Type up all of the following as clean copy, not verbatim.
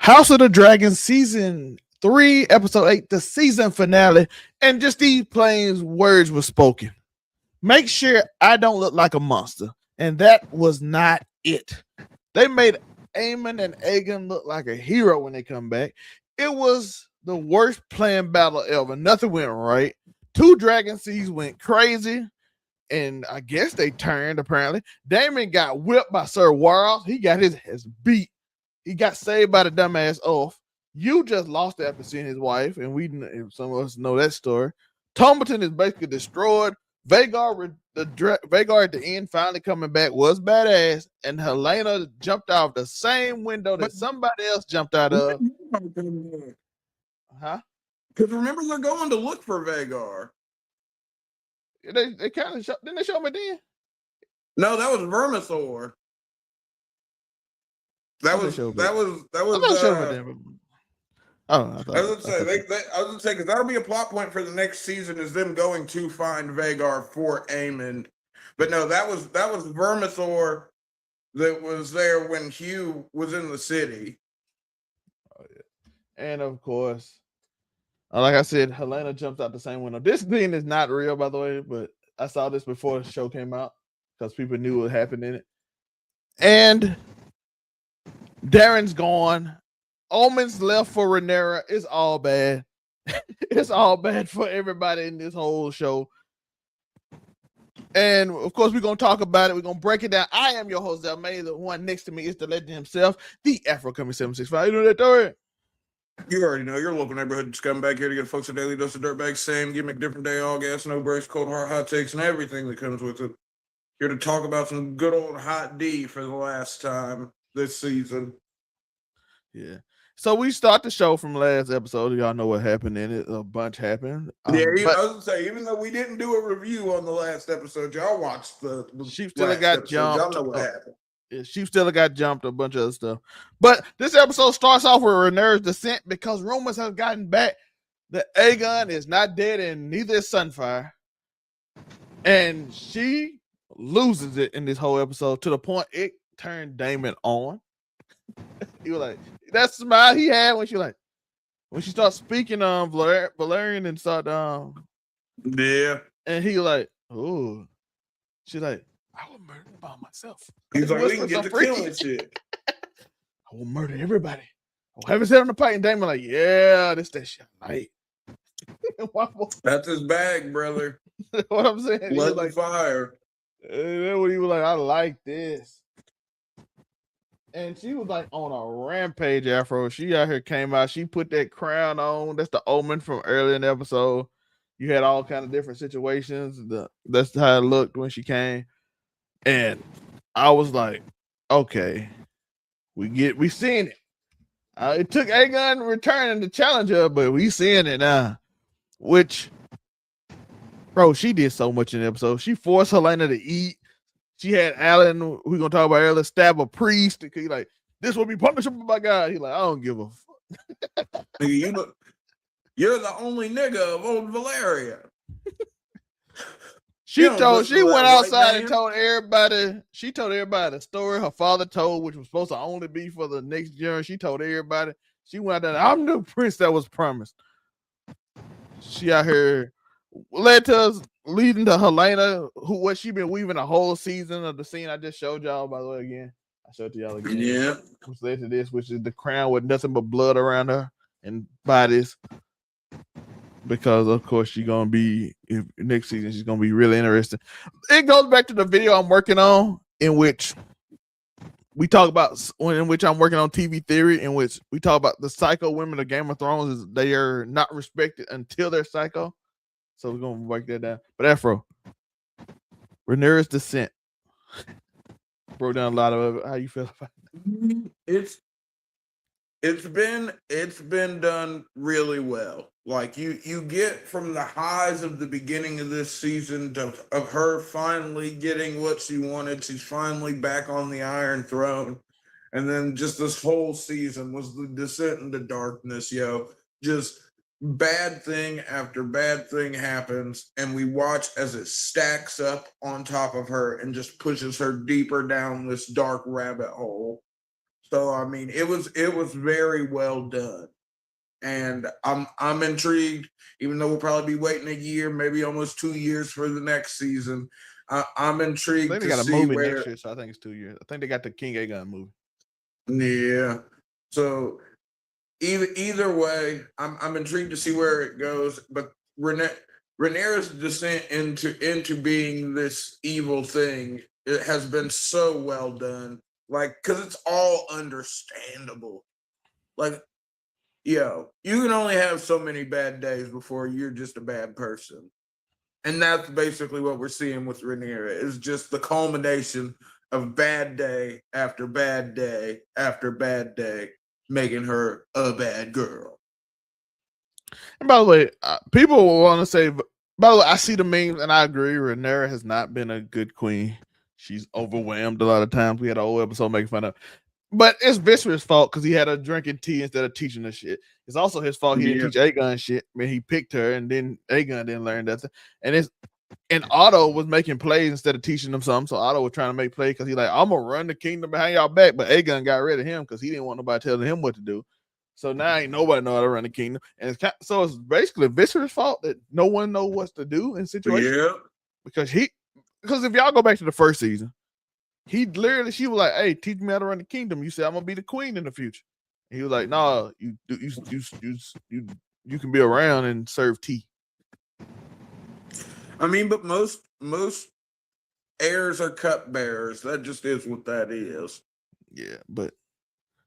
House of the Dragon season 3, episode 8, the season finale, and just these plain words were spoken. Make sure I don't look like a monster. And that was not it. They made Aemon and Aegon look like a hero when they come back. It was the worst planned battle ever. Nothing went right. 2 dragon seas went crazy. And I guess they turned, apparently. Daemon got whipped by Sir Warles. He got his ass beat. He got saved by the dumbass oath. You just lost after seeing his wife, and some of us know that story. Tumbleton is basically destroyed. Vhagar at the end finally coming back was badass, and Helaena jumped out the same window that somebody else jumped out of. Huh? Because remember, they're going to look for Vhagar. They kind of didn't they show me then? No, that was Vermithor. That was. I was gonna say because that'll be a plot point for the next season is them going to find Vhagar for Aemon. But no, that was Vermithor that was there when Hugh was in the city. Oh yeah, and of course, like I said, Helaena jumps out the same window. This thing is not real, by the way, but I saw this before the show came out because people knew what happened in it. And Darren's gone. Omen's left for Rhaenyra. It's all bad. It's all bad for everybody in this whole show. And of course, we're gonna talk about it. We're gonna break it down. I am your host, Del May. The one next to me is the legend himself, the Afro Coming 765. You know that story? You already know your local neighborhood scumbag here to get folks a daily dose of dirtbag, same gimmick, different day, all gas, no breaks, cold hard hot takes, and everything that comes with it. Here to talk about some good old hot D for the last time this season. Yeah. So we start the show from last episode. Y'all know what happened in it. A bunch happened. I was gonna say, even though we didn't do a review on the last episode, y'all watched the Sheep still got jumped. Y'all know what happened. Yeah, Sheep still got jumped, a bunch of other stuff. But this episode starts off with Rhaenyra's descent because rumors have gotten back that Aegon is not dead and neither is Sunfyre. And she loses it in this whole episode to the point it turned Daemon on. He was like, that smile he had when she started speaking Valerian and started yeah. And he like, oh, she's like, I will murder by myself. He's like, we can get to killing shit. I will murder everybody. I will have his head on the pike. And Daemon like, yeah, this that shit like. That's his bag, brother. What I'm saying. Blood and fire. And then when he was like, I like this. And she was like on a rampage, Afro. She out here came out. She put that crown on. That's the omen from earlier in the episode. You had all kind of different situations. That's how it looked when she came. And I was like, okay, we seeing it. It took Aegon returning to challenge her, but we seeing it now. Which, bro, she did so much in the episode. She forced Helaena to eat. She had Alan, we're gonna talk about earlier, stab a priest because like, this will be punishable by God. He like, I don't give a fuck. You're the only nigga of old Valeria. She went outside and told everybody. She told everybody the story her father told, which was supposed to only be for the next year. She told everybody. She went out there. I'm the prince that was promised. She out here led to us leading to Helaena, what she been weaving a whole season of the scene I just showed y'all. By the way, again, I showed to y'all again. Yeah, which led to this, which is the crown with nothing but blood around her and bodies. Because of course she's gonna be next season. She's gonna be really interesting. It goes back to the video I'm working on, in which we talk about, in which I'm working on TV theory, in which we talk about the psycho women of Game of Thrones is they are not respected until they're psycho. So we're gonna break that down. But Afro, Rhaenyra's descent broke down a lot of it. How you feel about it? It's been done really well. Like you get from the highs of the beginning of this season of her finally getting what she wanted. She's finally back on the Iron Throne. And then just this whole season was the descent into darkness, yo. Just bad thing after bad thing happens, and we watch as it stacks up on top of her and just pushes her deeper down this dark rabbit hole. So I mean, it was very well done, and I'm intrigued. Even though we'll probably be waiting a year, maybe almost 2 years for the next season, I'm I intrigued think they to got a see movie where. next year, so I think it's 2 years. I think they got the King Aegon movie. Yeah. So either way, I'm intrigued to see where it goes. But Rhaenyra's descent into being this evil thing, it has been so well done. Like, because it's all understandable. Like, you can only have so many bad days before you're just a bad person. And that's basically what we're seeing with Rhaenyra, is just the culmination of bad day after bad day after bad day, making her a bad girl. And by the way, people will want to say, by the way, I see the memes and I agree. Rhaenyra has not been a good queen. She's overwhelmed a lot of times. We had an old episode making fun of, but it's Viserys' fault because he had her drinking tea instead of teaching her shit. It's also his fault he didn't teach Aegon shit. I mean, he picked her and then Aegon didn't learn that. And Otto was making plays instead of teaching them something. So Otto was trying to make plays because he's like, I'm gonna run the kingdom behind y'all back. But Aegon got rid of him because he didn't want nobody telling him what to do. So now ain't nobody know how to run the kingdom. And so it's basically Viserys' fault that no one knows what to do in situations. Yeah. Because if y'all go back to the first season, she was like, hey, teach me how to run the kingdom. You said I'm gonna be the queen in the future. And he was like, no, you can be around and serve tea. I mean, but most heirs are cupbearers. That just is what that is. Yeah, but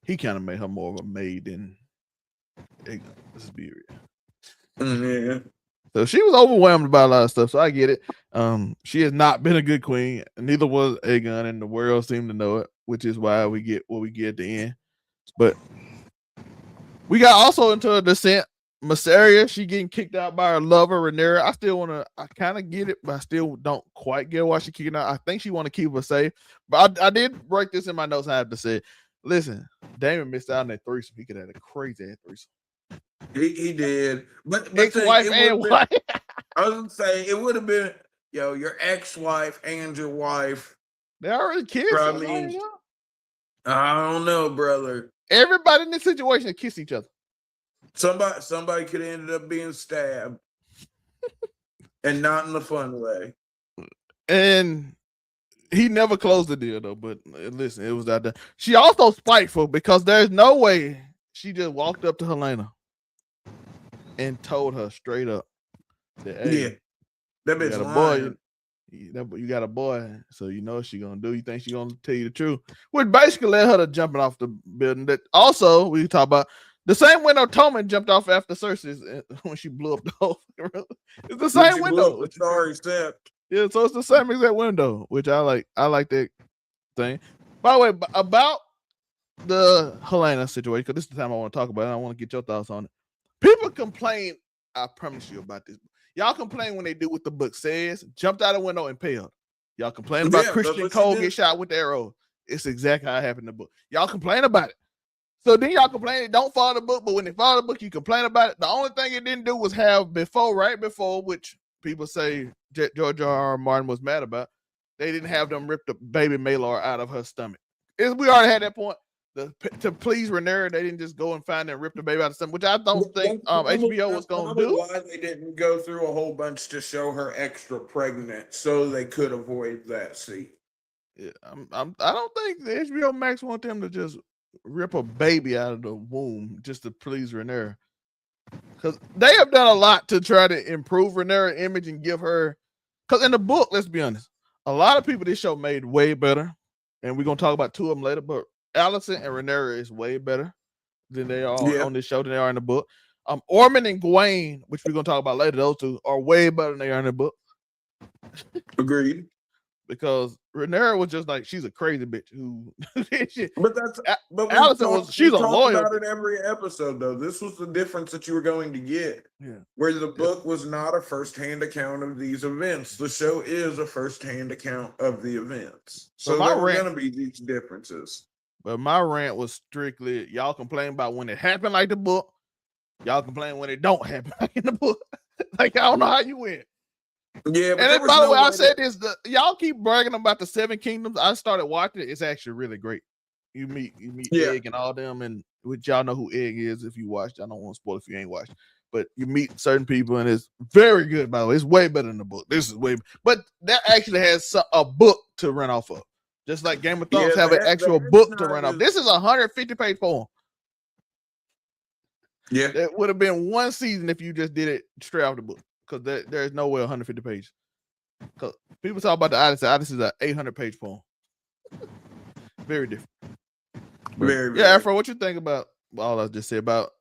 he kind of made her more of a maid than Aegon. Let's be real. Yeah. So she was overwhelmed by a lot of stuff. So I get it. She has not been a good queen. Neither was Aegon, and the world seemed to know it, which is why we get what we get at the end. But we got also into a descent. Mysaria, she getting kicked out by her lover, Rhaenyra. I kind of get it, but I still don't quite get why she kicking out. I think she want to keep her safe. But I did write this in my notes. I have to say, listen, Daemon missed out on that threesome. He could have had a crazy ass threesome. He did. But ex-wife and wife. I was gonna say it would have been, your ex-wife and your wife. They already kissed. I mean, I don't know, brother. Everybody in this situation kiss each other. Somebody could have ended up being stabbed. And not in the fun way. And he never closed the deal though, but listen, it was out there. She also spiteful because there's no way she just walked up to Helaena and told her straight up that, hey, that bitch got a lying. boy. You got a boy, so you know what she gonna do. You think she gonna tell you the truth? Which basically led her to jumping off the building. That also we talk about the same window Tommen jumped off after Cersei when she blew up the whole. It's the same window. Sorry, Seth. Yeah, so it's the same exact window, which I like. I like that thing. By the way, about the Helaena situation, because this is the time I want to talk about it. I want to get your thoughts on it. People complain, I promise you about this. Y'all complain when they do what the book says, jumped out a window and impaled. Y'all complain about Christian Cole get shot with the arrow. It's exactly how it happened in the book. Y'all complain about it. So then y'all complain it don't follow the book, but when they follow the book, you complain about it. The only thing it didn't do was have right before, which people say George R.R. Martin was mad about. They didn't have them rip the baby Maelor out of her stomach. We already had that point. To please Rhaenyra, they didn't just go and find and rip the baby out of the stomach, which I don't think HBO was going to do. Why they didn't go through a whole bunch to show her extra pregnant so they could avoid that scene. Yeah, I don't think the HBO Max want them to just rip a baby out of the womb just to please Rhaenyra. Because they have done a lot to try to improve Rhaenyra's image and give her. Because in the book, let's be honest, a lot of people this show made way better, and we're gonna talk about two of them later. But Alicent and Rhaenyra is way better than they are on this show than they are in the book. Ormond and Gwaine, which we're gonna talk about later, those two are way better than they are in the book. Agreed. Because Rhaenyra was just like, she's a crazy bitch who. But Alicent she's a lawyer. About it every episode though. This was the difference that you were going to get. Yeah. Where the book was not a first-hand account of these events. The show is a first-hand account of the events. So there were going to be these differences. But my rant was strictly y'all complain about when it happened like the book. Y'all complain when it don't happen like in the book. Like I don't know how you win. Yeah, and then, by the way, I said this: y'all keep bragging about the Seven Kingdoms. I started watching it; it's actually really great. You meet Yeah. Egg and all them, and which y'all know who Egg is if you watched. I don't want to spoil if you ain't watched, but you meet certain people, and it's very good. By the way, it's way better than the book. This is way, but that actually has a book to run off of, just like Game of Thrones have an actual book to run off. This is a 150-page poem. Yeah, that would have been one season if you just did it straight off the book, because there's no way 150 pages. Because people talk about the Odyssey. Odyssey is an 800-page poem. Very different. Very. Afro, what you think about all I just said about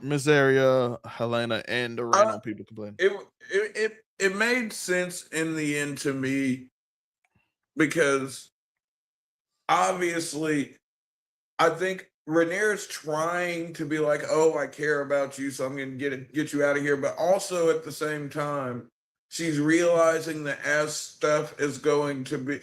Miss Area, Helaena, and the random people complaining? It made sense in the end to me, because obviously I think Rhaenyra's trying to be like, oh, I care about you, so I'm going to get you out of here. But also at the same time, she's realizing that as stuff is going to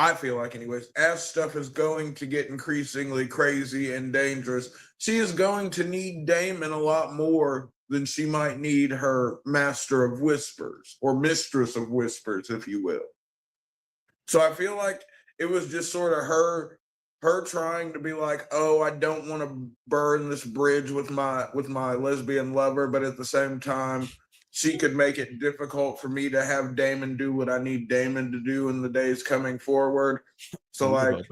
I feel like anyways, as stuff is going to get increasingly crazy and dangerous, she is going to need Daemon a lot more than she might need her Master of Whispers or Mistress of Whispers, if you will. So I feel like it was just sort of her trying to be like, oh, I don't want to burn this bridge with my lesbian lover, but at the same time, she could make it difficult for me to have Daemon do what I need Daemon to do in the days coming forward. So and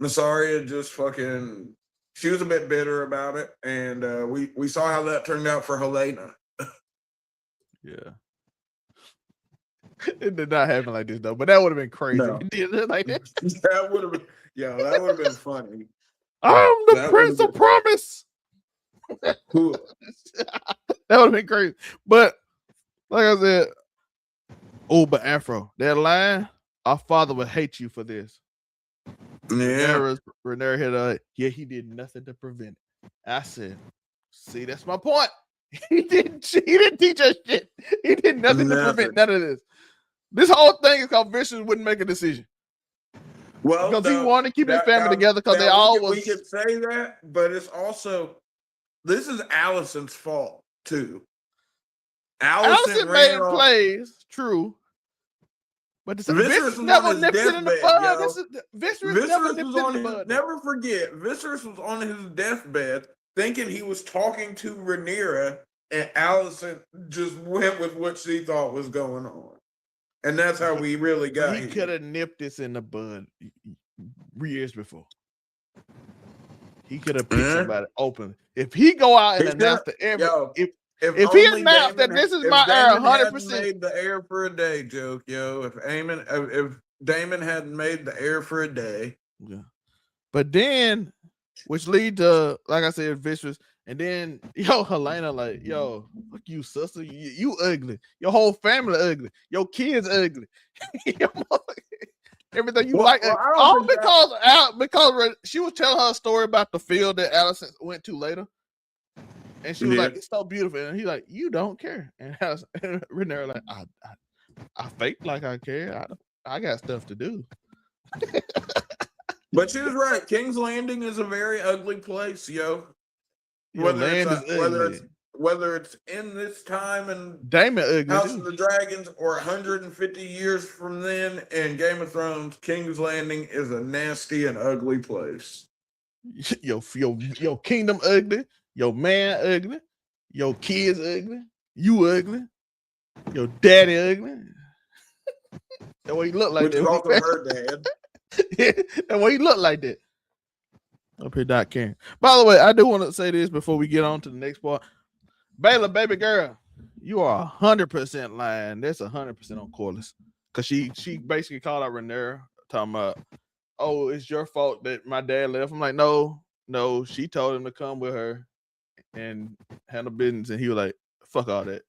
Mysaria just fucking, she was a bit bitter about it, and we saw how that turned out for Helaena. Yeah. It did not happen like this though, but that would have been crazy. No. Like that. That would have been, that would have been funny. I'm the Prince of Promise. Cool. That would have been crazy. But like I said, but Afro, that line, our father would hate you for this. Yeah. Rhaenyra had he did nothing to prevent it. I said, see, that's my point. He didn't teach us shit. He did nothing to prevent none of this. This whole thing is called Vicious wouldn't make a decision. Well, because he wanted to keep his family together, because they all was. We could say that, but it's also, this is Alicent's fault too. Alicent made plays, true. But Viserys never nipped it in the bud. Viserys never nipped it in the bud. Never forget, Viserys was on his deathbed thinking he was talking to Rhaenyra, and Alicent just went with what she thought was going on. And that's how we really got He could have nipped this in the bud years before. He could have picked somebody open. If he go out and announce to everyone, if he announced that this is my heir 100%. Made the heir for a day joke, if Daemon hadn't made the heir for a day. Yeah. But then, which lead to, like I said, Vicious. And then, Helaena, like, fuck you, sister. You ugly. Your whole family ugly. Your kids ugly. Everything you like. All because she was telling her a story about the field that Alicent went to later. And she was like, it's so beautiful. And he's like, you don't care. And Rhaenyra like, I fake like I care. I got stuff to do. But she was right. King's Landing is a very ugly place, Whether it's in this time and Daemon ugly House of the Dragons or 150 years from then in Game of Thrones, King's Landing is a nasty and ugly place. Your kingdom ugly, your man ugly, your kids ugly, you ugly, your daddy ugly. That way he look like that. Which is also her dad. That way he look like that. Up here, Doc Karen. By the way, I do want to say this before we get on to the next part. Baylor, baby girl, you are 100% lying. That's 100% on Corliss. Because she basically called out Rhaenyra, talking about, oh, it's your fault that my dad left. I'm like, no, she told him to come with her and handle business. And he was like, fuck all that.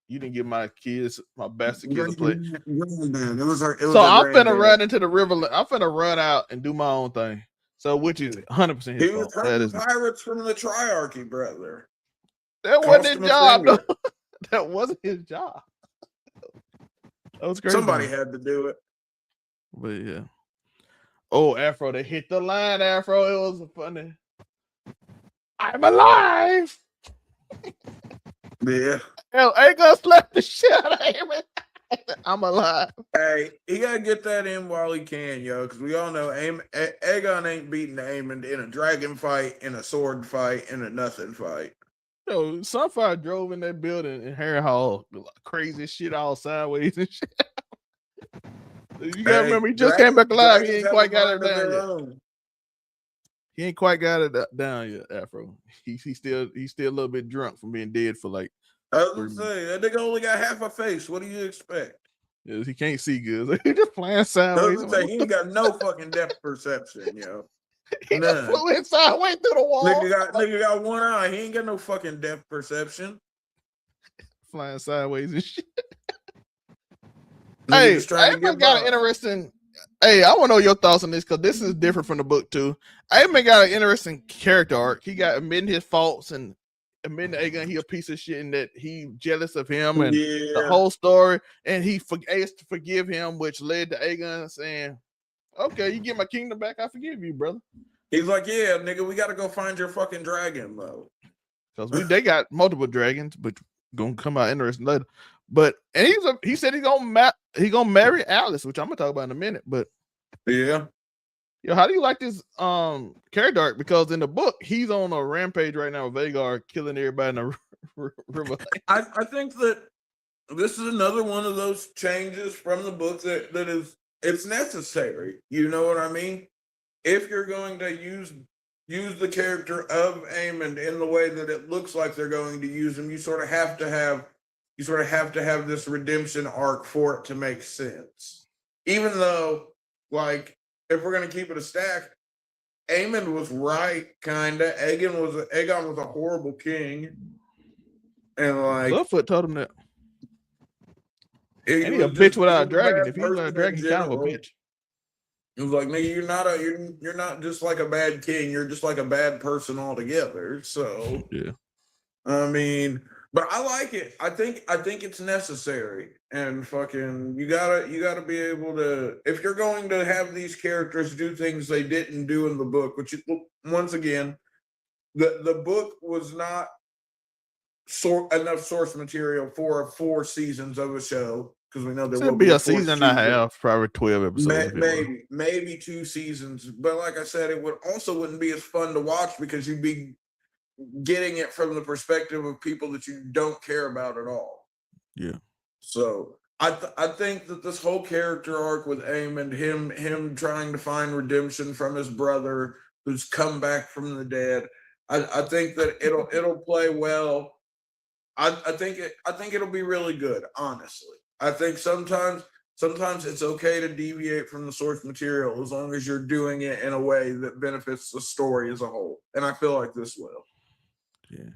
You didn't give my kids, my bastard kids, a play. So I'm finna run into the river. I'm finna run out and do my own thing. So, which is 100% his fault. He was hunting pirates from the Triarchy, brother. That wasn't his job, though. That wasn't his job. That was crazy. Somebody had to do it. But yeah. Oh, Afro, they hit the line, Afro. It was funny. I'm alive. Yeah. Hell, Aegon slapped the shit out of him. I'm alive. Hey, he gotta get that in while he can, yo, because we all know Aegon ain't beating Aemon in a dragon fight, in a sword fight, in a nothing fight. Yo, Sunfyre drove in that building in Harrenhal, crazy shit all sideways and shit. You gotta remember, he just came back alive. He ain't quite got it down yet. He ain't quite got it down yet, Afro. He's still a little bit drunk from being dead for like. I was gonna say that nigga only got half a face. What do you expect? Yeah, he can't see good. He just playing sideways. He ain't got no fucking depth perception, yo. He just flew in sideways through the wall. Nigga got one eye. He ain't got no fucking depth perception. Flying sideways and shit. Hey, Aemon got an interesting. Hey, I want to know your thoughts on this because this is different from the book too. Aemon got an interesting character arc. He got admitting his faults and admitting to Aegon he a piece of shit and that he jealous of him and the whole story. And he asked to forgive him, which led to Aegon saying, "Okay, you get my kingdom back. I forgive you, brother." He's like, "Yeah, nigga, we got to go find your fucking dragon, though." Because they got multiple dragons, but gonna come out interesting later. But and he said he gonna marry Alice, which I'm gonna talk about in a minute. But yeah, how do you like this character arc? Because in the book, he's on a rampage right now with Vhagar, killing everybody in the river. I think that this is another one of those changes from the book that is it's necessary. You know what I mean? If you're going to use the character of Aemon in the way that it looks like they're going to use him, you sort of have to have this redemption arc for it to make sense. Even though, like, if we're gonna keep it a stack, Aemon was right, kinda. Aegon was a horrible king, and like Littlefoot told him that. He a bitch without a dragon. If he was a dragon, he's kind of a bitch. It was like, nigga, you're not just like a bad king. You're just like a bad person altogether. So yeah, I mean, but I like it. I think it's necessary, and fucking you gotta be able to, if you're going to have these characters do things they didn't do in the book, which once again, the book was not enough source material for 4 seasons of a show. Because we know there will be a season and a half, probably 12 episodes. Maybe 2 seasons. But like I said, it wouldn't be as fun to watch because you'd be getting it from the perspective of people that you don't care about at all. Yeah. So I think that this whole character arc with Aemon, him trying to find redemption from his brother who's come back from the dead, I think that it'll play well. I think it'll be really good, honestly. I think sometimes it's okay to deviate from the source material as long as you're doing it in a way that benefits the story as a whole. And I feel like this will. Yeah.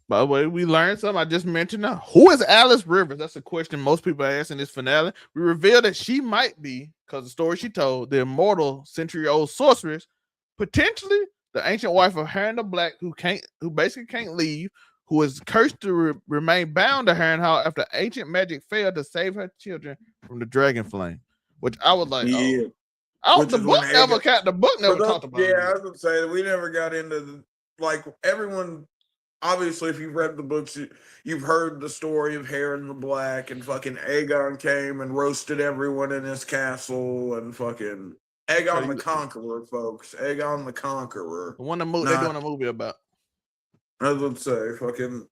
By the way, we learned something. I just mentioned now. Who is Alice Rivers? That's a question most people ask in this finale. We revealed that she might be, because the story she told, the immortal century-old sorceress, potentially the ancient wife of Helaena the Black, who basically can't leave, who is cursed to remain bound to Harrenhal after ancient magic failed to save her children from the dragon flame. Which I was like, the book never talked about. Yeah, I was gonna say we never got into like everyone. Obviously, if you've read the books, you've heard the story of Helaena the Black and fucking Aegon came and roasted everyone in his castle and fucking Aegon the Conqueror, folks. Aegon the Conqueror. The one they're doing a movie about. I was gonna say fucking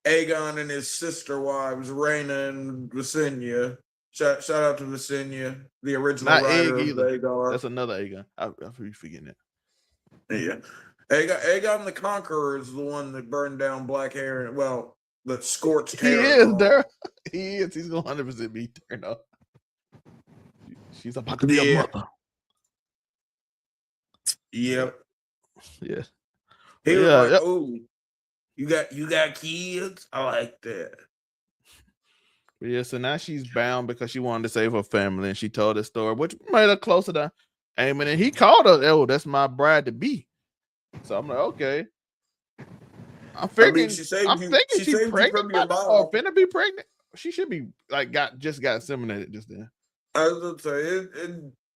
Aegon and his sister wives, Rhaenyra and Visenya. Shout out to Visenya, the original writer of Aegon. That's another Aegon. I forgetting it. Yeah. Aegon the Conqueror is the one that burned down Black Hair. Well, that scorched hair. He is there. He is. He's 100% be turned up. She's about to be a mother. Yep. Yeah. He was like, "Oh, you got kids? I like that." Yeah. So now she's bound because she wanted to save her family, and she told this story, which made her closer to Aemon. And he called her, "Oh, that's my bride to be." So I'm like, okay. I'm thinking she's pregnant or finna be pregnant. She should be like got inseminated just then. I was gonna say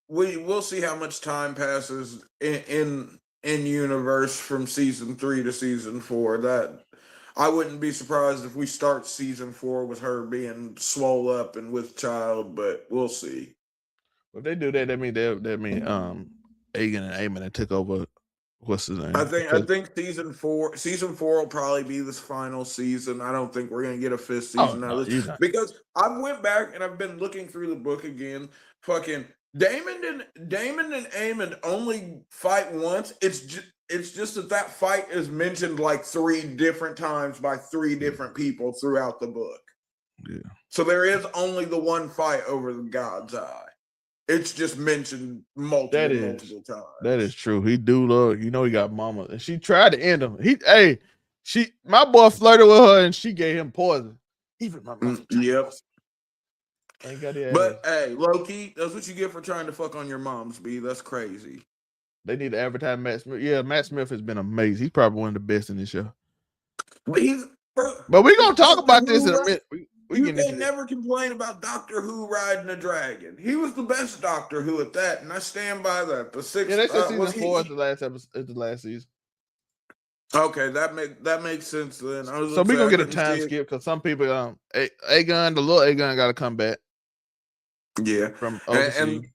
we'll see how much time passes in universe from season 3 to season 4. That I wouldn't be surprised if we start season 4 with her being swole up and with child, but we'll see. If they do that, that mean Aegon and Aemon that took over. What's his name? I think season 4 will probably be this final season. I don't think we're gonna get a 5th season out of this because I went back and I've been looking through the book again. Fucking Daemon and Aemon only fight once. It's just that fight is mentioned like 3 different times by 3 different people throughout the book. Yeah. So there is only the one fight over the God's Eye. It's just mentioned multiple times. That is true. He do love, he got mama. And she tried to end him. My boy flirted with her and she gave him poison. Even my mother. Yep. But hey, low-key, that's what you get for trying to fuck on your moms, B. That's crazy. They need to advertise Matt Smith. Yeah, Matt Smith has been amazing. He's probably one of the best in this show. But we're gonna talk about this in a minute. You can never complain about Doctor Who riding a dragon. He was the best Doctor Who at that, and I stand by that. The 6th, they said season 4 is the last episode. It's the last season. Okay, that makes sense then. So we're gonna get a time skip because some people, Aegon, the little Aegon, got to come back. Yeah, from and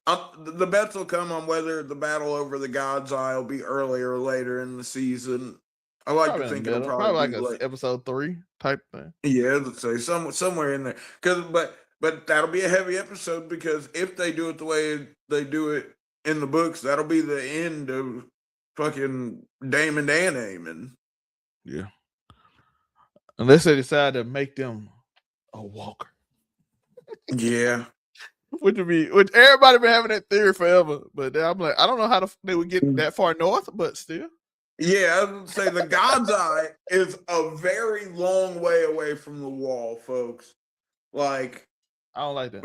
the bets will come on whether the battle over the God's Eye will be earlier or later in the season. I like to think it'll probably be like episode 3 type thing. Yeah, let's say somewhere in there. But that'll be a heavy episode because if they do it the way they do it in the books, that'll be the end of fucking Daemon and Aemon. Yeah. Unless they decide to make them a walker. Yeah. Which everybody been having that theory forever. But I'm like, I don't know how they would get that far north, but still. Yeah, I would say the God's Eye is a very long way away from the wall, folks. Like, I don't like that.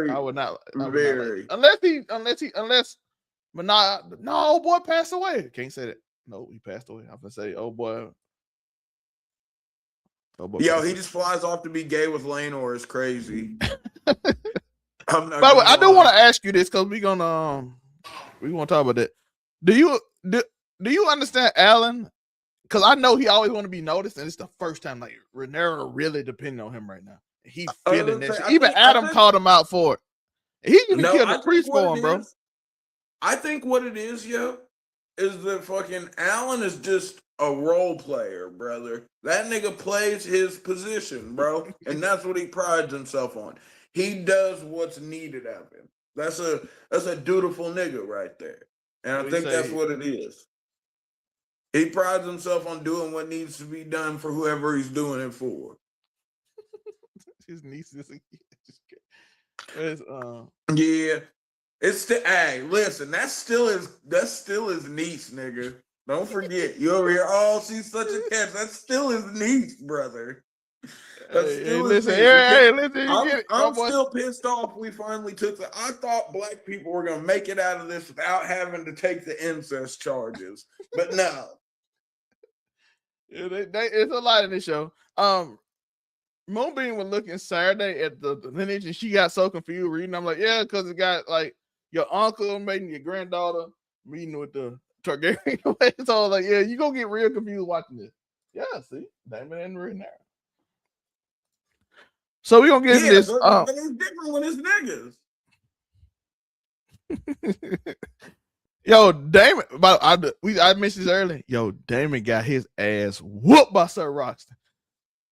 I would not very. Unless but no, boy passed away. Can't say that. No, he passed away. I'm gonna say, oh boy. Yo, he just flies off to be gay with Rhaenyra. Is crazy. By the way, I do want to ask you this because we're gonna talk about that. Do you understand Alan? Because I know he always want to be noticed, and it's the first time like Rhaenyra really depending on him right now. He's feeling that shit. Even Adam called him out for it. He even killed a priest for him, bro. I think what it is, is that fucking Alan is just a role player, brother. That nigga plays his position, bro, and that's what he prides himself on. He does what's needed of him. That's a dutiful nigga right there, and I think that's what it is. He prides himself on doing what needs to be done for whoever he's doing it for. His niece is yeah. It's still, hey, listen, that's still his niece, nigga. Don't forget. You over here, oh, she's such a catch. That's still his niece, brother. That's still his niece. I'm still pissed off we finally took I thought black people were gonna make it out of this without having to take the incest charges. But no. Yeah, it's a lot in this show. Moonbeam was looking Saturday at the lineage and she got so confused reading. I'm like, yeah, because it got like your uncle meeting your granddaughter meeting with the Targaryen. So I was like, yeah, you gonna get real confused watching this. Yeah, see, Daemon and Rhaenyra. So we gonna get into this. But it's different when it's niggas. Yo, Daemon, I mentioned this earlier. Yo, Daemon got his ass whooped by Sir Roxton.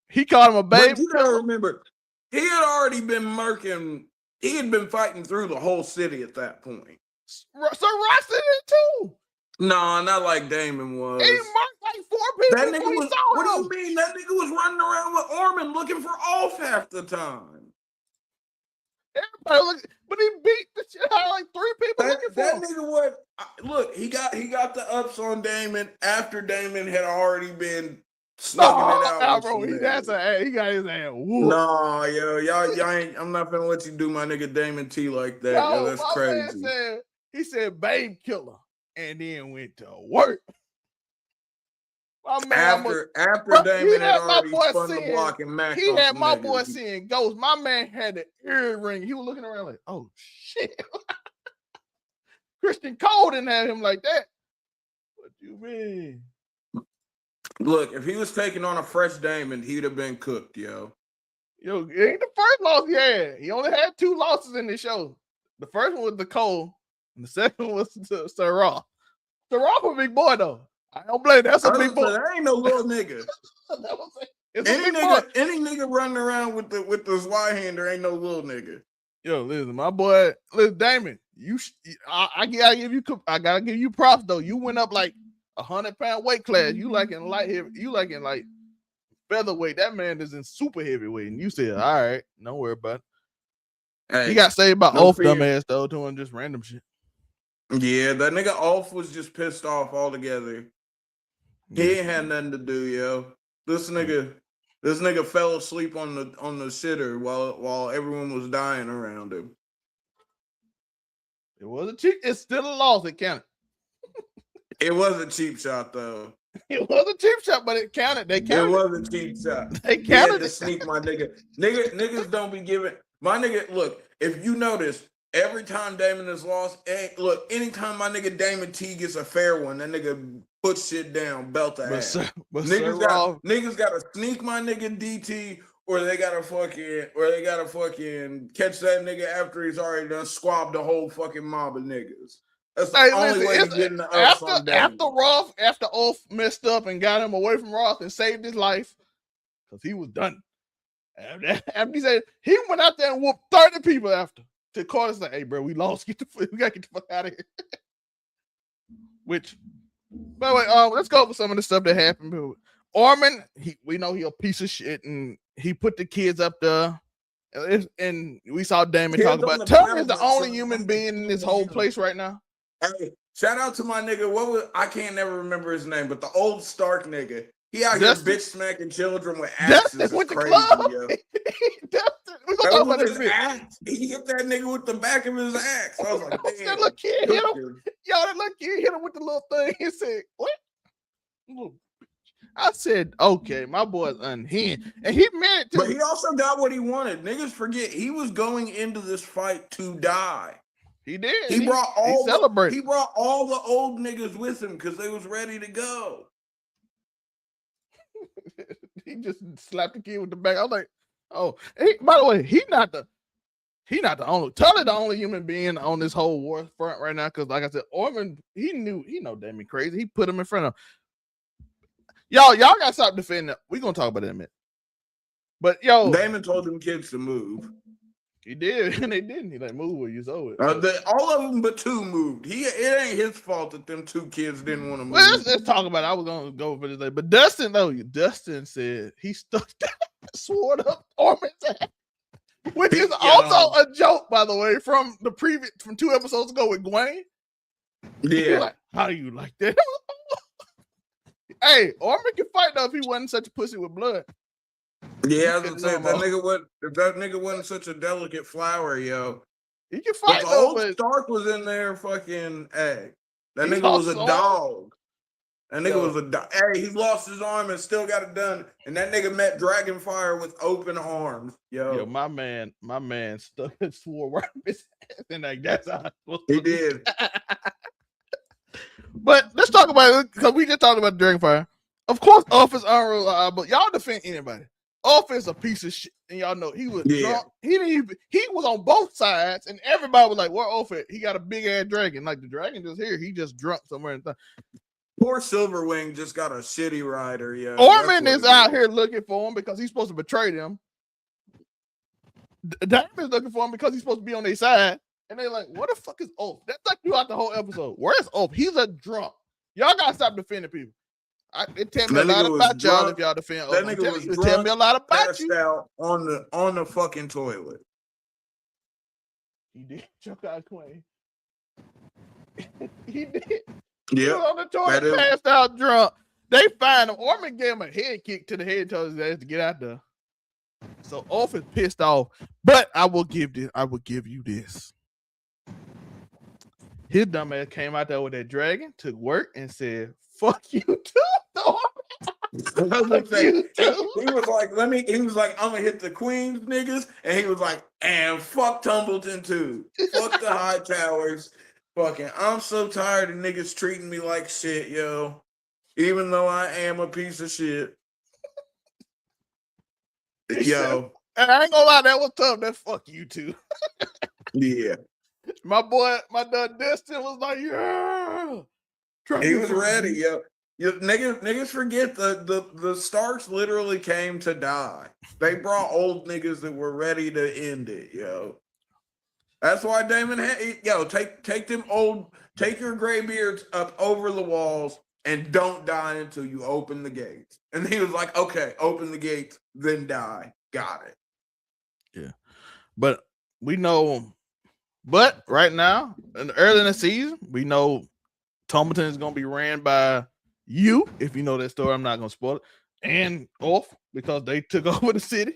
He called him a baby. But you gotta remember, he had already been murking. He had been fighting through the whole city at that point. Sir Roxton did too. No, not like Daemon was. He marked like 4 people. That nigga was. What do you mean? That nigga was running around with Ormond looking for off half the time. Everybody look, but he beat the shit out of like 3 people looking for him. That nigga what? Look, he got the ups on Daemon after Daemon had already been slugging it out. Bro, he got his ass whooped. No, yo, y'all ain't. I'm not gonna let you do my nigga Daemon T like that. Yo, that's crazy. He said, "Babe killer," and then went to work. After Daemon had already spun the block and maxed. He had my boy seeing ghosts. My man had the earring. He was looking around like, "Oh shit." Christian Cole didn't have him like that. What you mean? Look, if he was taking on a fresh Daemon, he'd have been cooked, yo. Yo, it ain't the first loss he had. He only had 2 losses in this show. The first one was to Cole, and the second one was to Sir Roth. Sir Roth a big boy though. I don't blame. That's a big boy. That ain't no little nigga. Any nigga running around with the Zweihander ain't no little nigga. Yo, listen, my boy, listen, Daemon, I gotta give you props though. You went up like 100-pound weight class. You like in light heavy, you like in like featherweight. That man is in super heavyweight, and you said, all right, don't worry about it. Hey, he got saved by Ulf dumbass though, doing just random shit. Yeah, that nigga Ulf was just pissed off altogether. He ain't had nothing to do, yo. This nigga fell asleep on the shitter while everyone was dying around him. It was a cheap. It's still a loss. It counted. It was a cheap shot though. It was a cheap shot, but it counted. They counted. It was a cheap shot. They counted. He had to sneak my nigga. Niggas don't be giving my nigga. Look, if you notice, every time Daemon is lost, look, anytime my nigga Daemon T gets a fair one, that nigga puts shit down, belt the ass. Niggas gotta sneak my nigga DT, or they gotta fucking catch that nigga after he's already done squabbed the whole fucking mob of niggas. That's the only way to get in the ups on Daemon. After Ulf messed up and got him away from Roth and saved his life, because he was done. After he said he went out there and whooped 30 people after. To Carter's like, hey, bro, we lost. We gotta get the fuck out of here. Which, by the way, let's go over some of the stuff that happened. Ormond, we know he a piece of shit, and he put the kids up there. And we saw Daemon talk about Tubman is the only human being in this whole place right now. Hey, shout out to my nigga. I can't never remember his name, but the old Stark nigga. He out here bitch smacking children with axes. That's crazy, yo. We gonna talk about this axe. He hit that nigga with the back of his axe. I was like, damn. That little kid hit him. Y'all, that little kid hit him with the little thing. He said, what? I said, okay, my boy's unhinged. And he meant it too. But he also got what he wanted. Niggas forget he was going into this fight to die. He did. He brought all the old niggas with him because they was ready to go. He just slapped the kid with the back. I was like, oh, by the way, he's not the only Tully the only human being on this whole war front right now. Because like I said, Ormond, he know Daemon crazy. He put him in front of him. Y'all gotta stop defending that. We're gonna talk about that in a minute. But Daemon told them kids to move. He did, and they didn't. He like, move or you saw it. All of them but 2 moved. It ain't his fault that them 2 kids didn't want to move. Well, let's talk about it. I was gonna go for this day, but Dustin said he stuck that sword up Ormond's ass, which is also a joke, by the way, from 2 episodes ago with Gwen. Yeah, like, how do you like that? Hey, Ormond can fight though if he wasn't such a pussy with blood. Yeah, I was gonna say if that nigga wasn't such a delicate flower, yo. He can fight but though. Old Stark was in there fucking that nigga was a dog. That nigga was a dog. Hey, he lost his arm and still got it done. And that nigga met Dragonfire with open arms. Yo, my man stuck his sword right up his ass, and like that's how he did. But let's talk about it because we just talked about Dragonfire. Of course, Ulf is unreliable. Y'all defend anybody. Ulf is a piece of shit, and y'all know he was drunk. He was on both sides, and everybody was like, "Where Ulf at? He got a big ass dragon. Like the dragon just here. He just drunk somewhere." Poor Silverwing just got a shitty rider. Yeah, Ormond is out here looking for him because he's supposed to betray them. Daemon's looking for him because he's supposed to be on their side, and they're like, "What the fuck is Ulf?" That's like throughout the whole episode. Where's Ulf? He's a drunk. Y'all gotta stop defending people. It tell me a lot about y'all if y'all defend. That nigga was drunk, tell me a lot about you. Out on the fucking toilet. He did choke out Queen. He did. Yeah. He was on the toilet, passed out drunk. They find him. Ormond gave him a head kick to the head, told his ass to get out there. So Ulf is pissed off. But I will give you this. His dumb ass came out there with that dragon, took work, and said, "Fuck you too." He was like, I'm gonna hit the Queens niggas, and he was like, and fuck Tumbleton too. Fuck the High Towers. Fucking, I'm so tired of niggas treating me like shit, yo. even though I am a piece of shit. Yo. And I ain't gonna lie, that was tough. That fuck you too. Yeah. My boy, my dad Destin was like, yeah. He was ready, yo. Niggas forget the Starks literally came to die. They brought old niggas that were ready to end it, yo. That's why Daemon take your gray beards up over the walls and don't die until you open the gates. And he was like, okay, open the gates, then die. Got it. Yeah. But we know, but right now, early in the season, we know Tumbleton is going to be ran by you. If you know that story, I'm not going to spoil it. And off because they took over the city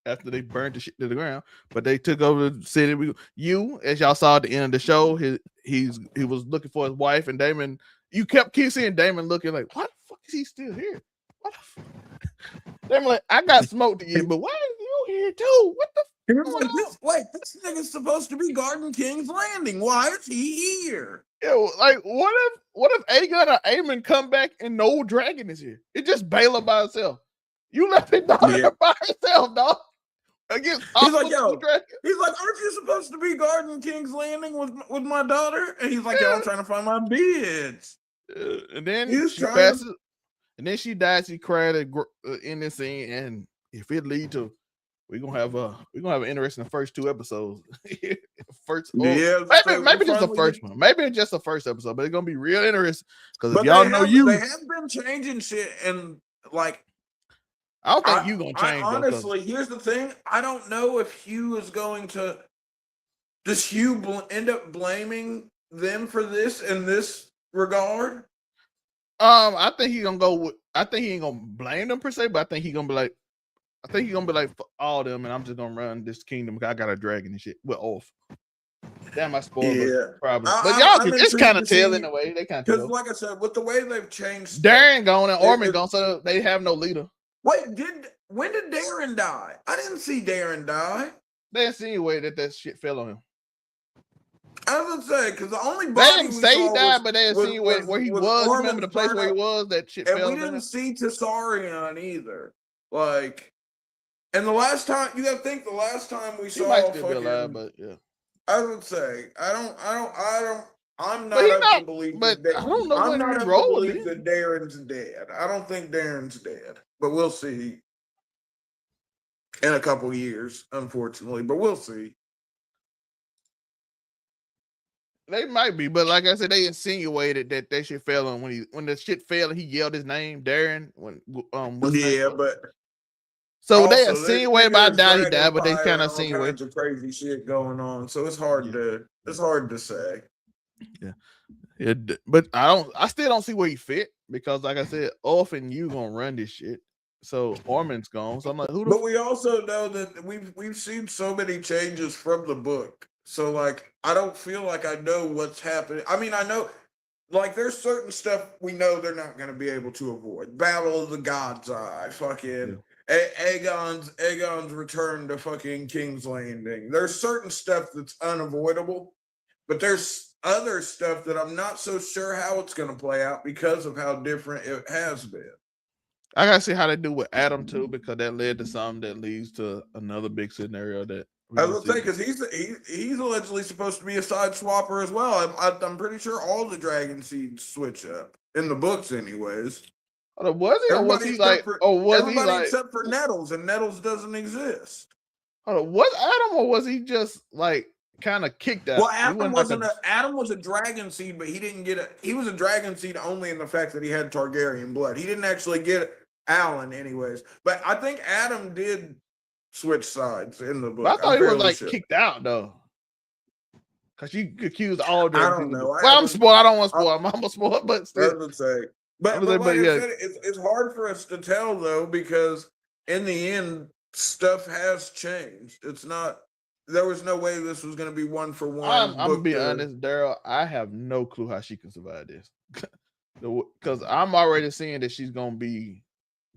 after they burned the shit to the ground. But they took over the city. You, as y'all saw at the end of the show, he was looking for his wife, and Daemon. You keep seeing Daemon looking like, why the fuck is he still here? What the fuck? Daemon like, I got smoked again, but why are you here too? What the? This nigga's supposed to be guarding King's Landing. Why is he here? Yeah, like what if Aegon or Aemon come back and no dragon is here? It's just Baylor by itself. You left it by herself, dog. Against he's like, yo, he's like, aren't you supposed to be guarding King's Landing with my daughter? And he's like, yo, I'm trying to find my bids. And then she passes, and then she dies. She cried in this scene, and if it lead to, we're gonna have an interesting first two episodes. Maybe just the first one. Maybe it's just the first episode, but it's gonna be real interesting because if y'all know they have been changing shit, and like I don't think you're gonna change. Honestly, here's the thing: I don't know if Hugh is going to. Does Hugh end up blaming them for this in this regard? I think he's gonna go with. I think he ain't gonna blame them per se, but I think he's gonna be like. I think he's gonna be like all them, and I'm just gonna run this kingdom because I got a dragon and shit. We're off. Damn, I spoiled probably. But y'all can just kind of tell in a way. They kind of because, like I said, with the way they've changed, Darren gone and Ormond gone, so they have no leader. Wait, when did Darren die? I didn't see Darren die. They insinuated that shit fell on him. I was gonna say because the only body they didn't say he died, but they insinuated where he was. Remember the place where he was? That shit fell on him. And we didn't see Tessarion either. Like, and the last time you gotta think, the last time we saw, might still be alive, but yeah. I would say I'm not up to believe but I don't know I'm not up to believe that Darren's dead. I don't think Darren's dead, but we'll see in a couple years, unfortunately. But we'll see. They might be, but like I said, they insinuated that shit fell on when the shit fell and he yelled his name, Darren. But so also, they insinuated about doubt he died, but they kind of insinuated crazy shit going on. So it's hard to say. Yeah, but I still don't see where he fit because, like I said, Ulf and you gonna run this shit. So Ormond's gone. So I'm like, But we also know that we've seen so many changes from the book. So like, I don't feel like I know what's happening. I mean, I know, like, there's certain stuff we know they're not going to be able to avoid. Battle of the God's Eye, fucking Aegon's return to fucking King's Landing. There's certain stuff that's unavoidable, but there's other stuff that I'm not so sure how it's going to play out because of how different it has been. I gotta see how they do with Adam too, because that led to something that leads to another big scenario that. I was gonna say because he's allegedly supposed to be a side swapper as well. I'm pretty sure all the dragon seeds switch up in the books, anyways. Was he? Or was he like? Everybody except for Nettles, and Nettles doesn't exist. Was Adam, or was he just like kind of kicked out? Well, Adam was a dragon seed, but he didn't get it. He was a dragon seed only in the fact that he had Targaryen blood. He didn't actually get Alan, anyways. But I think Adam did switch sides in the book. But I thought he was like kicked out though, because you accused all. I don't know. Well, I'm spoiled. I don't want to spoil. I'm gonna spoil, but still. I would say, but like I said, it's hard for us to tell though, because in the end, stuff has changed. It's not. There was no way this was going to be one for one. I'm gonna be honest, Daryl. I have no clue how she can survive this, because I'm already seeing that she's gonna be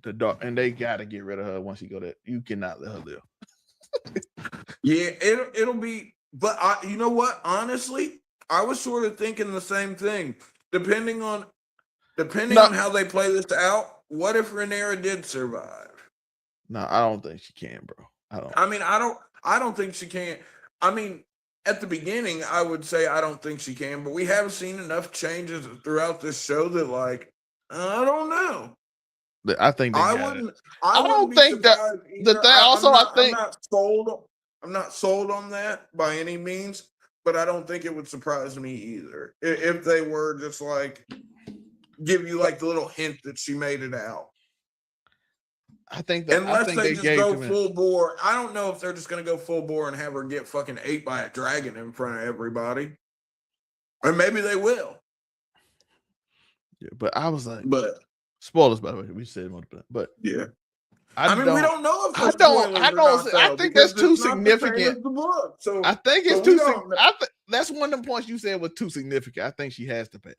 the dark, and they got to get rid of her once she go there. You cannot let her live. Yeah, it'll be. But you know what? Honestly, I was sort of thinking the same thing. Depending on depending on how they play this out, what if Rhaenyra did survive? No, I don't think she can, bro. I don't think she can. I mean, at the beginning, I would say I don't think she can, but we have seen enough changes throughout this show that, like, I don't know. I think they I got wouldn't. it. I don't be think that surprised the either. thing. Also, I think I'm not sold. I'm not sold on that by any means, but I don't think it would surprise me either if they were just like give you like the little hint that she made it out. I think that unless they just gave go them full bore. I don't know if they're just going to go full bore and have her get fucking ate by a dragon in front of everybody, or maybe they will. Yeah, but I was like, but spoilers by the way. We said multiple, but yeah. I mean, we don't know if I don't. I think that's too significant. Book, so I think it's too. That's one of the points you said was too significant. I think she has to pass.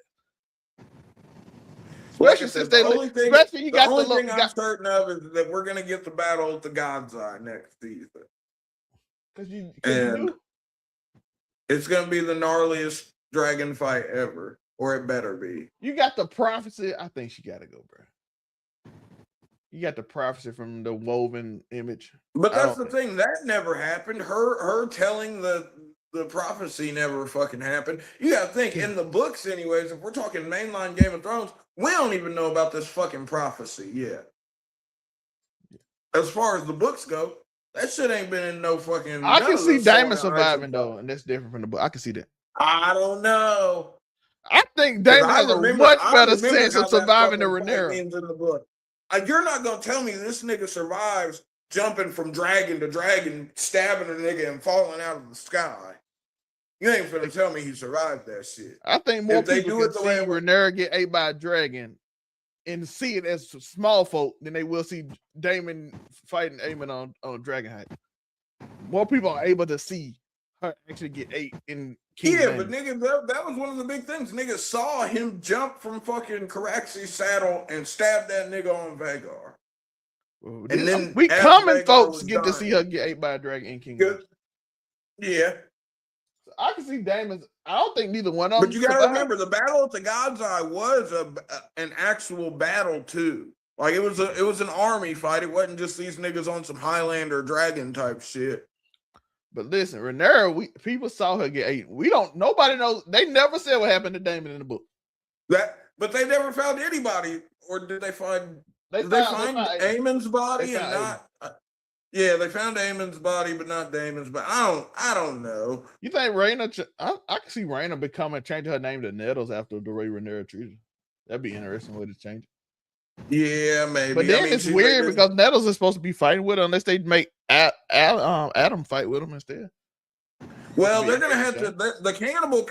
Especially since the only thing I'm certain of is that we're going to get the battle at the God's Eye next season. And it's going to be the gnarliest dragon fight ever, or it better be. You got the prophecy. I think she got to go, bro. You got the prophecy from the woven image. But that's the thing. That never happened. Her telling the prophecy never fucking happened. You got to think, in the books anyways, if we're talking mainline Game of Thrones, we don't even know about this fucking prophecy yet. As far as the books go, that shit ain't been in no fucking... I can see Daemon surviving, though, and that's different from the book. I can see that. I don't know. I think Daemon has a much better sense of surviving than Rhaenyra. In the book. You're not going to tell me this nigga survives jumping from dragon to dragon, stabbing a nigga and falling out of the sky. You ain't finna tell me he survived that shit. I think more people can see Rhaenyra get ate by a dragon and see it as small folk than they will see Daemon fighting Aemon on dragon height. More people are able to see her actually get ate in King Daemon. But nigga, that was one of the big things. Niggas saw him jump from fucking Caraxe's saddle and stab that nigga on Vhagar. Well, and then we common folks get to see her get ate by a dragon in King Daemon. Yeah. I can see Daemon's. I don't think neither one of them. But you gotta remember, the battle at the God's Eye was an actual battle too. Like it was an army fight. It wasn't just these niggas on some Highlander dragon type shit. But listen, Rhaenyra, people saw her get ate. Nobody knows. They never said what happened to Daemon in the book. But they never found anybody, or did they find? Did they find Aemon's body and not? Yeah, they found Aemon's body, but not Daemon's. But I don't know. You think Rhaenyra? I can see Rhaenyra changing her name to Nettles after the way Rhaenyra treated her. That'd be an interesting way to change it. Yeah, maybe. But then it's weird because Nettles is supposed to be fighting with her unless they make Adam fight with him instead. Well, they're gonna have to. The cannibal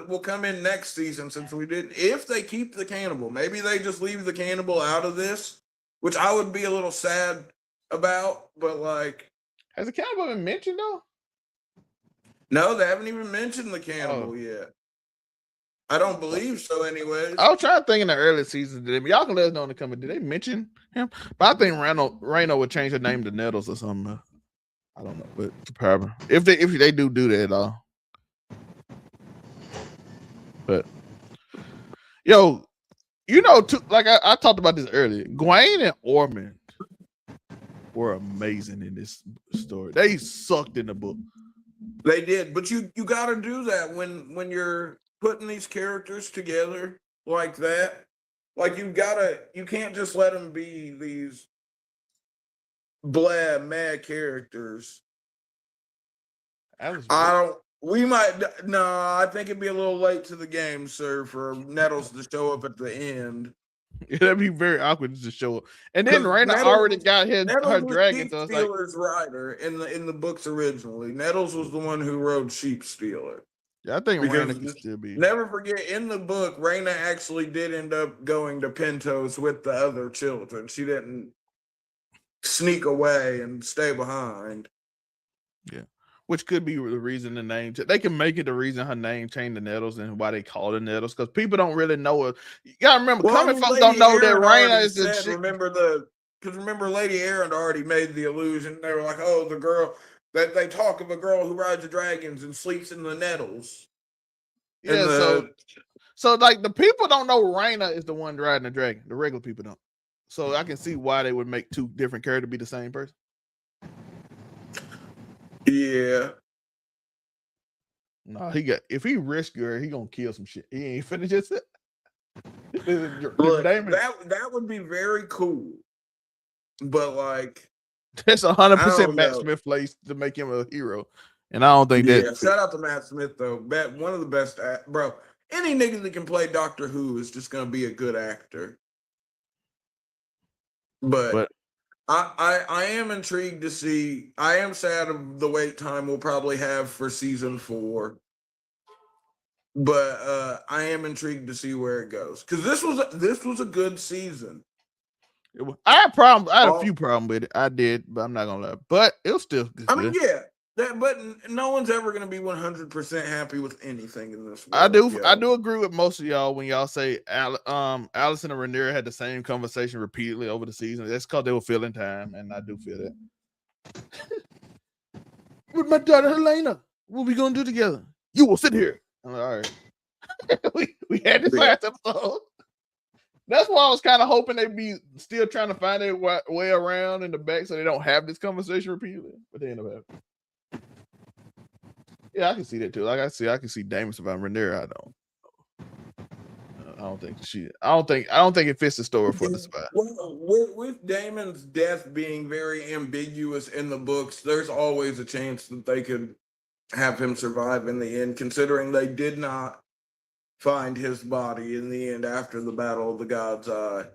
will come in next season since we did. If they keep the cannibal, maybe they just leave the cannibal out of this, which I would be a little sad about. But like, has the cannibal been mentioned though? No, they haven't even mentioned the cannibal yet. I don't believe so. Anyways, I was trying to think in the early seasons. Y'all can let us know in the comments. Did they mention him? But I think Rhaenyra would change her name to Nettles or something. I don't know, but probably if they do that at all. But yo, like I talked about this earlier. Gawain and Ormond were amazing in this story. They sucked in the book. They did, but you got to do that when you're putting these characters together like that. Like you can't just let them be these mad characters. I think it'd be a little late to the game, sir, for Nettles to show up at the end. Yeah, that'd be very awkward to show up. And then Rhaenyra already got her dragon. So Stealer's rider in the books originally. Nettles was the one who rode Sheep Stealer. Yeah, I think Rhaenyra can still be. Never forget, in the book, Rhaenyra actually did end up going to Pentos with the other children. She didn't sneak away and stay behind. Yeah. Which could be the reason the name. They can make it the reason her name changed to Nettles and why they call it Nettles, because people don't really know it. You gotta remember, common folks don't know that Rhaenyra is the shit. Remember Lady Aaron already made the illusion. They were like, oh, the girl that they talk of, a girl who rides the dragons and sleeps in the nettles. Yeah, So like the people don't know Rhaenyra is the one riding the dragon. The regular people don't. So I can see why they would make two different characters be the same person. Yeah. No, if he rescue her, he gonna kill some shit. He ain't finna just Look, that would be very cool. But like that's 100% Matt Smith place to make him a hero. And I don't think that. Yeah, shout out to Matt Smith though. One of the best, bro. Any nigga that can play Doctor Who is just gonna be a good actor. But I am intrigued to see. I am sad of the wait time we'll probably have for season 4. But I am intrigued to see where it goes because this was a good season. I had problems. I had a few problems with it. I did, but I'm not gonna lie. But it was still good. I mean, yeah. But no one's ever going to be 100% happy with anything in this world. I do agree with most of y'all when y'all say Alicent and Rhaenyra had the same conversation repeatedly over the season. That's because they were filling time, and I do feel that. With my daughter Helaena, what we gonna do together? You will sit here. I'm like, all right. we had this last episode. That's why I was kind of hoping they'd be still trying to find their way around in the back so they don't have this conversation repeatedly. But they end up having. Yeah, I can see that too. Like I can see Daemon surviving Rhaenyra. I don't think it fits the story for the survive. Well, with Daemon's death being very ambiguous in the books, there's always a chance that they could have him survive in the end, considering they did not find his body in the end after the Battle of the God's Eye.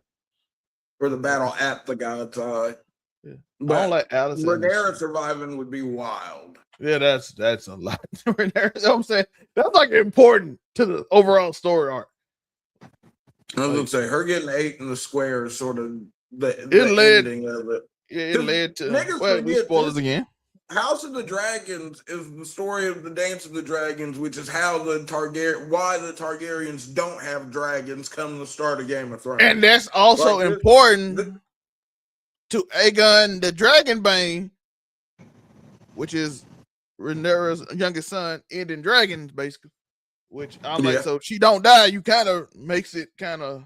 Or the battle at the God's Eye. Yeah. But I don't like Alicent. Rhaenyra surviving would be wild. Yeah, that's a lot. You know what I'm saying? That's like important to the overall story arc. I was gonna say her getting 8 in the square is sort of the ending of it. Yeah, it led to we spoilers again. House of the Dragons is the story of the Dance of the Dragons, which is how why the Targaryens don't have dragons come the start of Game of Thrones. And that's also important to Aegon the Dragonbane, which is Rhaenyra's youngest son, ending dragons, basically. Which I'm like, so she don't die, you kind of makes it kind of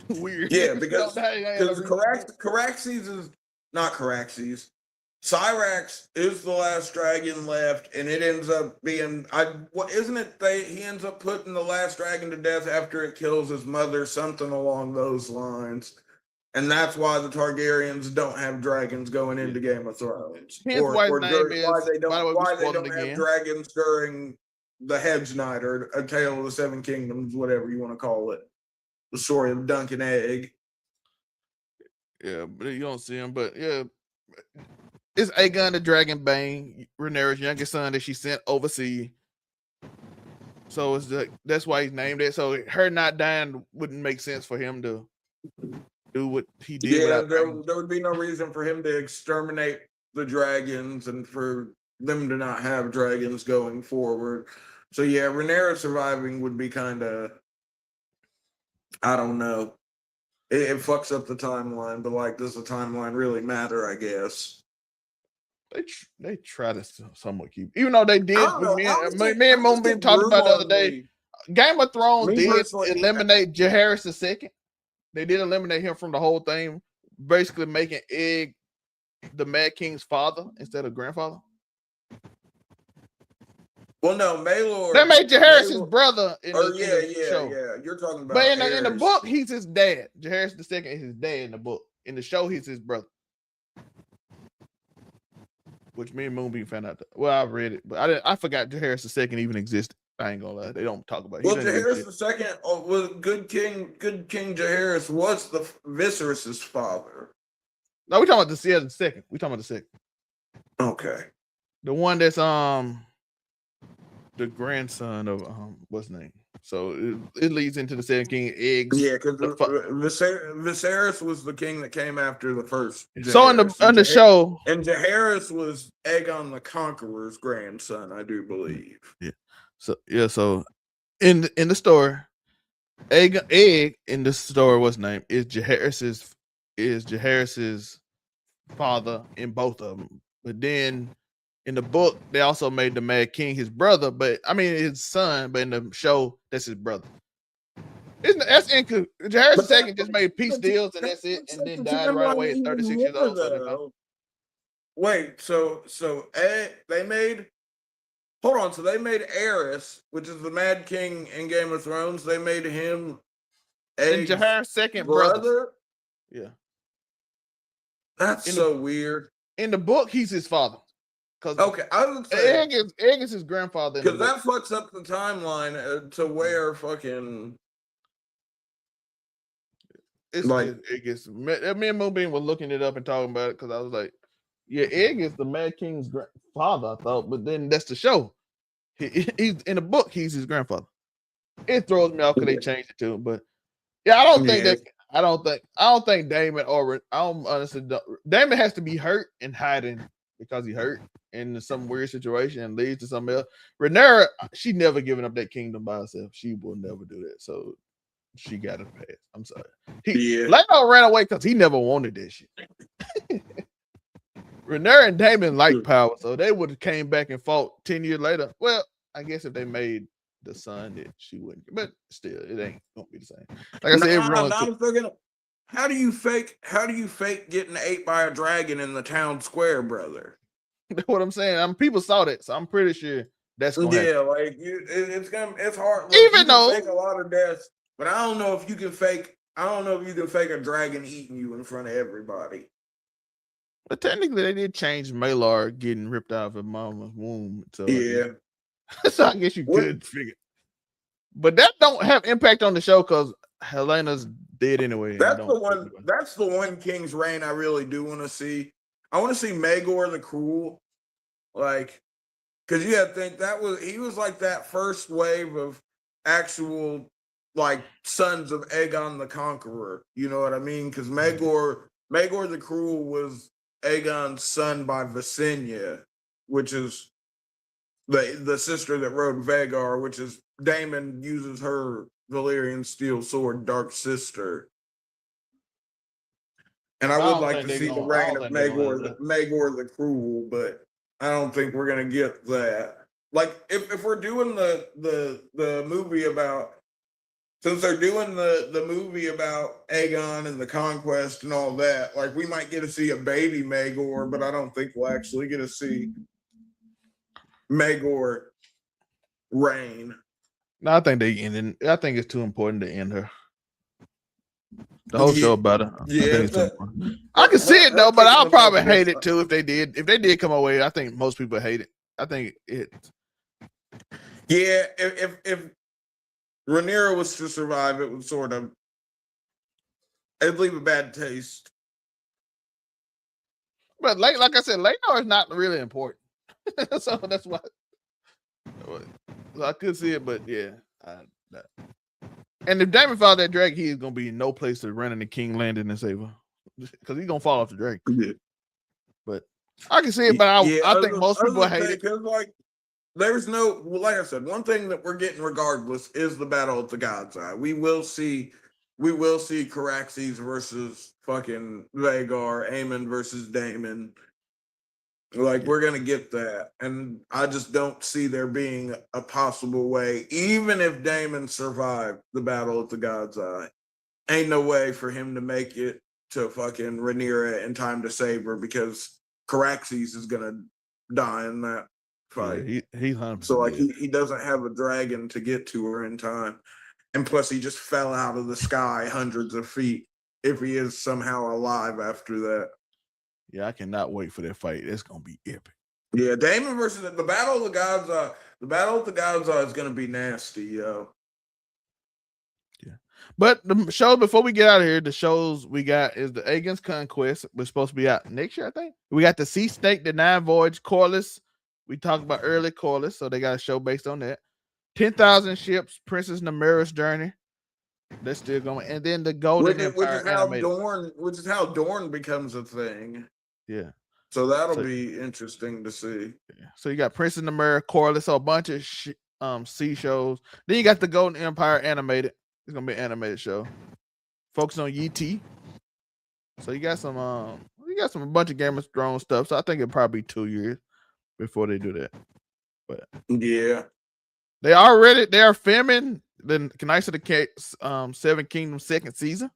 weird. Yeah, because Caraxes is not Caraxes. Cyrax is the last dragon left, and it ends up being he ends up putting the last dragon to death after it kills his mother, something along those lines. And that's why the Targaryens don't have dragons going into Game of Thrones. Why they don't have dragons during the Hedge Knight or A Tale of the Seven Kingdoms, whatever you want to call it. The story of Dunk and Egg. Yeah, but you don't see him. But yeah, it's Aegon the Dragonbane, Rhaenyra's youngest son that she sent overseas. So that's why he's named it. So her not dying wouldn't make sense for him to do what he did. Yeah, there would be no reason for him to exterminate the dragons and for them to not have dragons going forward. So yeah, Rhaenyra surviving would be kind of, I don't know. It fucks up the timeline, but like, does the timeline really matter? I guess they try to somewhat keep, even though they did. Me and Moonbeam talked about the other day. Game of Thrones did eliminate Jaehaerys II. They did eliminate him from the whole thing, basically making Egg the Mad King's father instead of grandfather. Well, no, Maelor. They made Jaehaerys his brother in the show. Yeah. You're talking about. But in the book, he's his dad. Jaehaerys II is his dad in the book. In the show, he's his brother. Which me and Moonbeam found out. Well, I read it, but I forgot Jaehaerys II even existed. I ain't gonna lie, they don't talk about it. Well, Jaehaerys II was good King Jaehaerys was the Viserys' father. No, we're talking about the second. We're talking about the second. Okay. The one that's the grandson of what's his name? So it leads into the second king, Eggs. Yeah, because Viserys was the king that came after the first. So on the show, and Jaehaerys was Aegon the Conqueror's grandson, I do believe. Yeah. So in the story, Egg in the story, what's his name is Jaehaerys's father in both of them. But then in the book, they also made the Mad King his brother, his son, but in the show, that's his brother. That's Harrison II just made peace deals and that's it, and then died right away at 36 years old. Wait, so they made. Hold on, so they made Aerys, which is the Mad King in Game of Thrones. They made him Jaehaerys' second brother. Yeah, that's so weird. In the book, he's his father. Okay, I would say Egg is his grandfather. Because that fucks up the timeline to where fucking. It's like Egg is. Me and Moonbeam were looking it up and talking about it because I was like, yeah, Egg is the Mad King's father, I thought, but then that's the show. He's in the book, he's his grandfather. It throws me off because they changed it to him, but yeah, I don't think that. I don't think Daemon Daemon has to be hurt and hiding because he hurt in some weird situation and leads to something else. Rhaenyra, she never given up that kingdom by herself. She will never do that. So she got to pass. I'm sorry. Lando ran away because he never wanted that shit. Rhaenyra and Daemon like power, so they would have came back and fought 10 years later. Well, I guess if they made the son, that she wouldn't. But still, it ain't gonna be the same. Like I said, I'm thinking, how do you fake getting ate by a dragon in the town square, brother? That's what I'm saying. People saw that, so I'm pretty sure that's gonna happen. Like it's hard. Look, even though fake a lot of deaths, but I don't know if you can fake. I don't know if you can fake a dragon eating you in front of everybody. But technically, they did change Malar getting ripped out of her mama's womb. So so I guess you could figure. But that don't have impact on the show because Helena's dead anyway. That's the one King's Reign I really do want to see. I want to see Maegor the Cruel, like, because you have to think he was like that first wave of actual like sons of Aegon the Conqueror. You know what I mean? Because Maegor the Cruel was Aegon's son by Visenya, which is the sister that rode Vhagar, which is Daemon uses her Valyrian steel sword, Dark Sister. And I would like to see the reign of Maegor the Cruel, but I don't think we're gonna get that. Like if we're doing the movie about, since they're doing the movie about Aegon and the conquest and all that, like we might get to see a baby Maegor, but I don't think we'll actually get to see Maegor reign. No, I think I think it's too important to end her. The whole show about it. I can see it though, but I'll probably hate it too if they did. If they did come away, I think most people hate it. I think it. Yeah, if Rhaenyra was to survive, it would it'd leave a bad taste. But like I said, Laenor is not really important, so that's why. So I could see it, but yeah. And if Daemon found that dragon, he is gonna be in no place to run in the King Landing and save her, because he's gonna fall off the dragon. Yeah. But I can see it, but I think most people hate it. Like, there's no, like I said, one thing that we're getting regardless is the Battle of the God's Eye. We will see Caraxes versus fucking Vhagar, Aemon versus Daemon. Like, we're going to get that. And I just don't see there being a possible way, even if Daemon survived the Battle of the God's Eye, ain't no way for him to make it to fucking Rhaenyra in time to save her, because Caraxes is going to die in that fight. Yeah, he's 100%. So, like, he doesn't have a dragon to get to her in time. And plus, he just fell out of the sky hundreds of feet if he is somehow alive after that. Yeah, I cannot wait for that fight. It's gonna be epic. Yeah, Daemon versus the Battle of the Gods. The Battle of the Gods is gonna be nasty, yo. Yeah, but the show before we get out of here, the shows we got is the Aegon's Conquest. We're supposed to be out next year, I think. We got the Sea Snake, the Nine Voyage, Corlys. We talked about early Corlys, so they got a show based on that. 10,000 Ships, Princess Nymeris Journey. They're still going, and then the Golden Empire animated. Which is how Dorne becomes a thing. Yeah. So that'll be interesting to see. Yeah. So you got Princess Nymeria, Corlys, so a bunch of sea shows. Then you got the Golden Empire animated. It's gonna be an animated show. Focus on YT. So you got a bunch of Game of Thrones stuff. So I think it'll probably be 2 years before they do that. But yeah. They are filming the Knights of the Seven Kingdoms second season.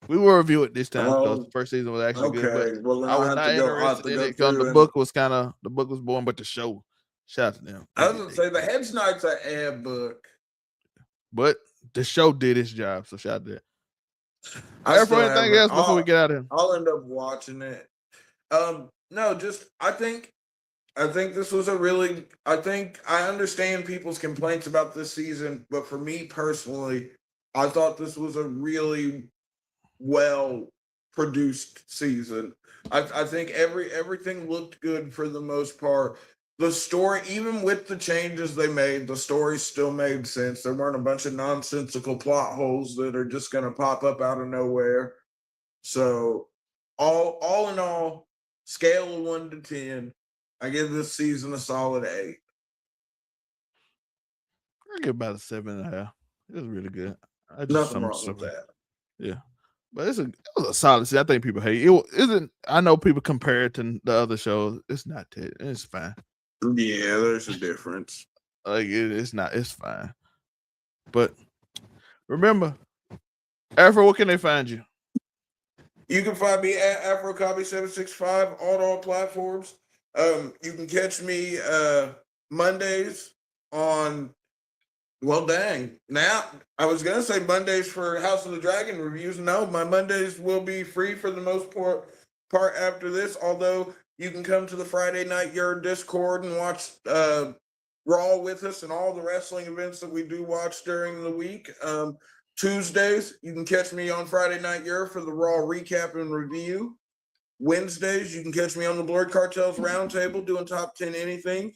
We will review it this time because the first season was actually good. But Well, then I was have not to interested in go it because through the book was boring, but the show, shout out to them. I was gonna say the Hedge Knight's an ad book, but the show did its job, so shout out to that. Anything else before we get out of here? I'll end up watching it. No, just I think this was I understand people's complaints about this season, but for me personally, I thought this was a really well produced season. I think everything looked good for the most part. The story, even with the changes they made, the story still made sense. There weren't a bunch of nonsensical plot holes that are just going to pop up out of nowhere. So, all in all, scale of 1 to 10, I give this season a solid 8. I give about a 7.5. It was really good. Nothing wrong with that. Yeah. But it was a solid season. I think people hate it. Isn't. I know people compare it to the other shows. It's not that. It's fine. Yeah, there's a difference. It's not. It's fine. But remember, Afro, where can they find you? You can find me at AfroCopy765 on all platforms. You can catch me Mondays on. Well, dang. Now, I was going to say Mondays for House of the Dragon reviews. No, my Mondays will be free for the most part after this, although you can come to the Friday Night Your Discord and watch Raw with us and all the wrestling events that we do watch during the week. Tuesdays, you can catch me on Friday Night Your for the Raw recap and review. Wednesdays, you can catch me on the Blurred Cartels Roundtable doing top 10 anything.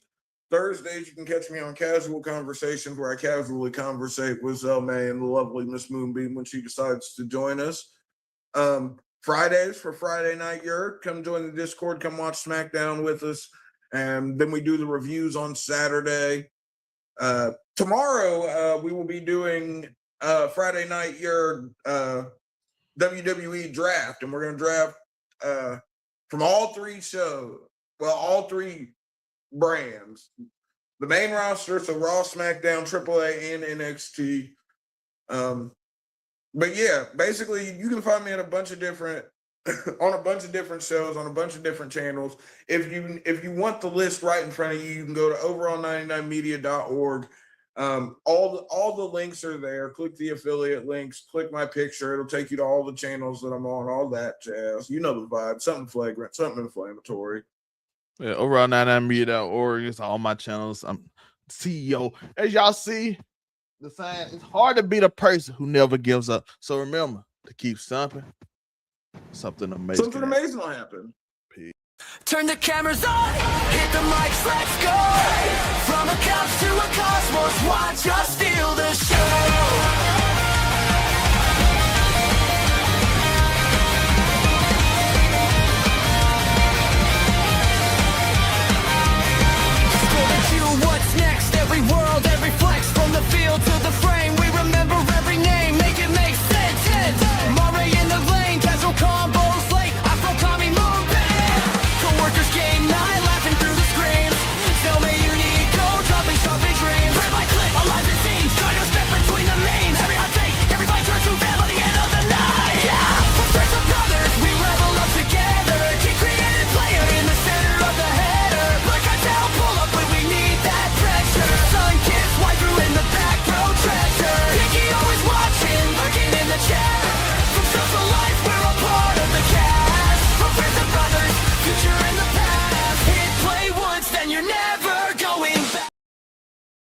Thursdays, you can catch me on Casual Conversations, where I casually conversate with Zelmay and the lovely Miss Moonbeam when she decides to join us. Fridays for Friday Night Your, come join the Discord, come watch SmackDown with us, and then we do the reviews on Saturday. Tomorrow, we will be doing Friday Night Your WWE draft, and we're going to draft from all three shows, all three brands, the main roster, so Raw, SmackDown, AAA, and NXT. But yeah, basically, you can find me at a bunch of different on a bunch of different shows on a bunch of different channels. If you want the list right in front of you, you can go to overall99media.org. All the links are there. Click the affiliate links, click my picture, it'll take you to all the channels that I'm on, all that jazz. You know the vibe, something flagrant, something inflammatory. Yeah, overall99media.org. It's all my channels. I'm CEO. As y'all see, the sign, it's hard to beat a person who never gives up. So remember to keep stomping. Something amazing. Something amazing will happen. Peace. Turn the cameras on, hit the mics, let's go. From a couch to a cosmos, watch us steal the show.